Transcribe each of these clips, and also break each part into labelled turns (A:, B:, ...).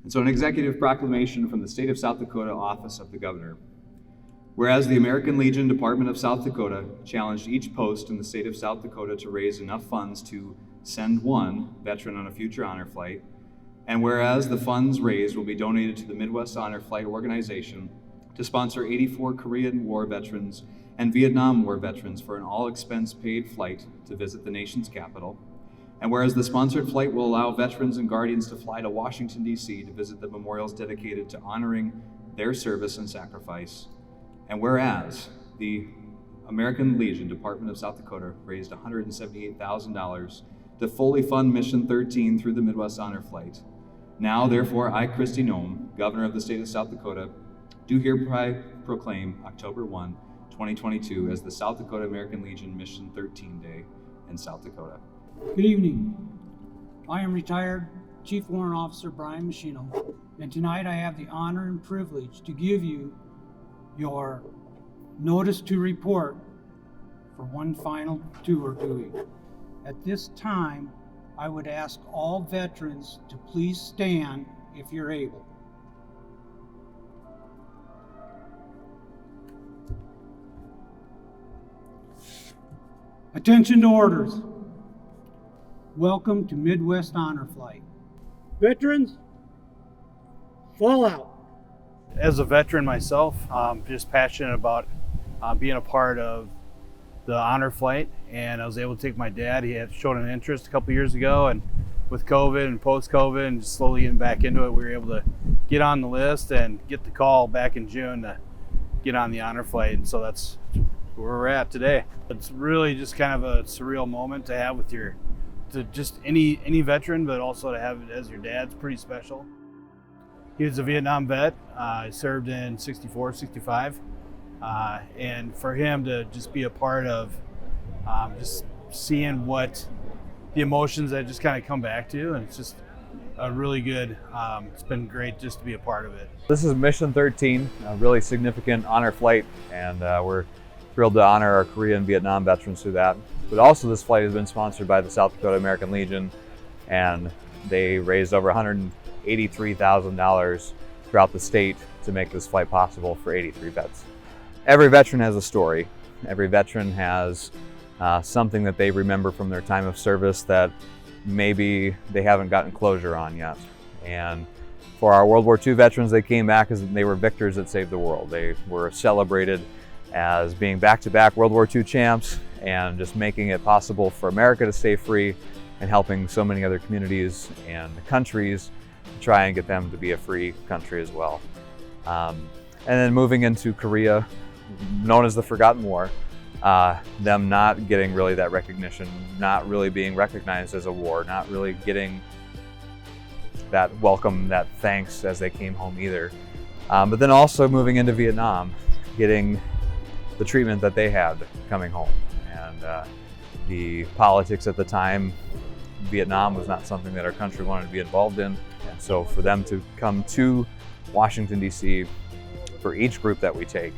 A: And so an executive proclamation from the State of South Dakota Office of the Governor. Whereas the American Legion Department of South Dakota challenged each post in the state of South Dakota to raise enough funds to send one veteran on a future honor flight, and whereas the funds raised will be donated to the Midwest Honor Flight Organization to sponsor 84 Korean War veterans and Vietnam War veterans for an all-expense-paid flight to visit the nation's capital, and whereas the sponsored flight will allow veterans and guardians to fly to Washington, D.C. to visit the memorials dedicated to honoring their service and sacrifice, and whereas the American Legion Department of South Dakota raised $178,000 to fully fund Mission 13 through the Midwest Honor Flight, now therefore I, Kristi Noem, Governor of the State of South Dakota, do hereby proclaim October 1, 2022 as the South Dakota American Legion Mission 13 Day in South Dakota.
B: Good evening. I am retired Chief Warrant Officer Brian Machino, and tonight I have the honor and privilege to give you your notice to report for one final tour doing. At this time, I would ask all veterans to please stand if you're able. Attention to orders. Welcome to Midwest Honor Flight. Veterans, fall out.
C: As a veteran myself, I'm just passionate about being a part of the honor flight, and I was able to take my dad. He had shown an interest a couple years ago, and with COVID and post-COVID and just slowly getting back into it, we were able to get on the list and get the call back in June to get on the honor flight, and so that's where we're at today. It's really just kind of a surreal moment to have with just any veteran, but also to have it as your dad's pretty special. He was a Vietnam vet. He served in 64, 65. And for him to just be a part of just seeing what the emotions that just kind of come back to, and it's just a really good, it's been great just to be a part of it.
D: This is Mission 13, a really significant honor flight, and we're thrilled to honor our Korea and Vietnam veterans through that. But also this flight has been sponsored by the South Dakota American Legion, and they raised over $183,000 throughout the state to make this flight possible for 83 vets. Every veteran has a story. Every veteran has something that they remember from their time of service that maybe they haven't gotten closure on yet. And for our World War II veterans, they came back as they were victors that saved the world. They were celebrated as being back-to-back World War II champs and just making it possible for America to stay free and helping so many other communities and countries to try and get them to be a free country as well. And then moving into Korea, known as the Forgotten War, them not getting really that recognition, not really being recognized as a war, not really getting that welcome, that thanks as they came home either. But then also moving into Vietnam, getting the treatment that they had coming home. And the politics at the time, Vietnam was not something that our country wanted to be involved in. And so for them to come to Washington, D.C., for each group that we take,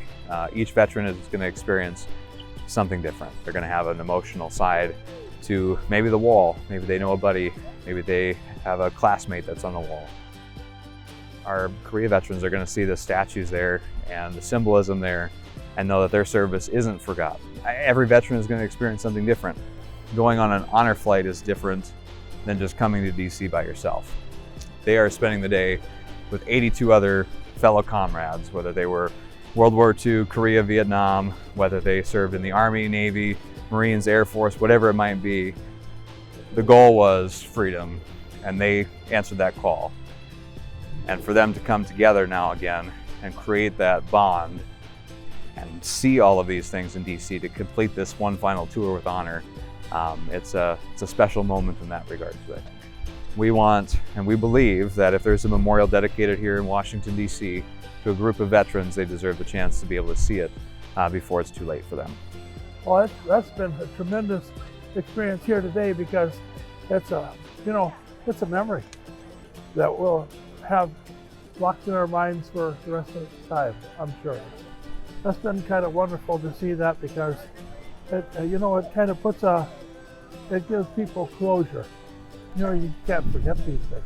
D: each veteran is going to experience something different. They're going to have an emotional side to maybe the wall, maybe they know a buddy, maybe they have a classmate that's on the wall. Our Korea veterans are going to see the statues there and the symbolism there and know that their service isn't forgotten. Every veteran is going to experience something different. Going on an honor flight is different than just coming to DC by yourself. They are spending the day with 82 other fellow comrades, whether they were World War II, Korea, Vietnam, whether they served in the Army, Navy, Marines, Air Force, whatever it might be. The goal was freedom, and they answered that call. And for them to come together now again and create that bond and see all of these things in DC to complete this one final tour with honor, it's a special moment in that regard to it. We want and we believe that if there's a memorial dedicated here in Washington, D.C. to a group of veterans, they deserve the chance to be able to see it before it's too late for them.
E: Well, that's been a tremendous experience here today, because it's a memory that we'll have locked in our minds for the rest of the time, I'm sure. That's been kind of wonderful to see that, because it kind of it gives people closure. You can't forget these things.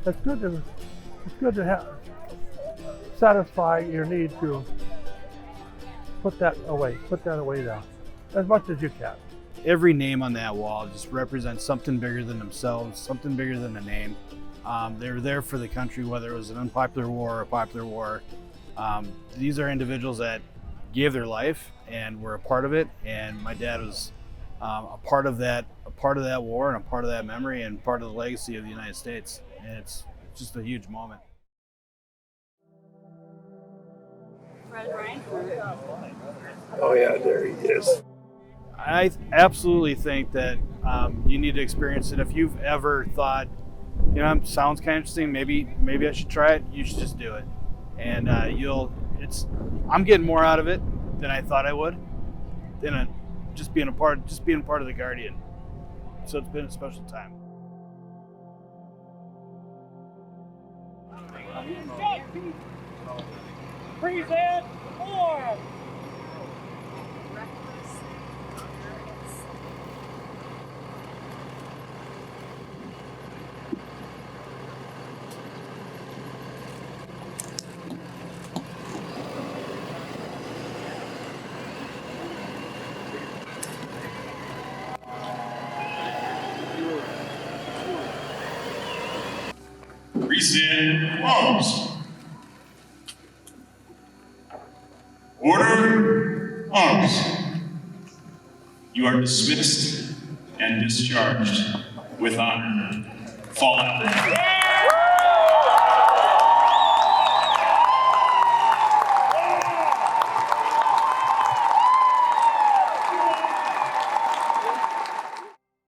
E: It's good to it's good to satisfy your need to put that away now, as much as you can.
C: Every name on that wall just represents something bigger than themselves, something bigger than a name. They were there for the country, whether it was an unpopular war or a popular war. These are individuals that gave their life and were a part of it, and my dad was a part of that war and a part of that memory and part of the legacy of the United States. And it's just a huge moment.
E: Oh yeah, there he is.
C: I absolutely think that you need to experience it. If you've ever thought, you know, it sounds kind of interesting, maybe I should try it, you should just do it. And I'm getting more out of it than I thought I would. Just being a part of the Guardian. So it's been a special time.
B: Present form.
F: Present arms. Order arms. You are dismissed and discharged with honor. Fall out.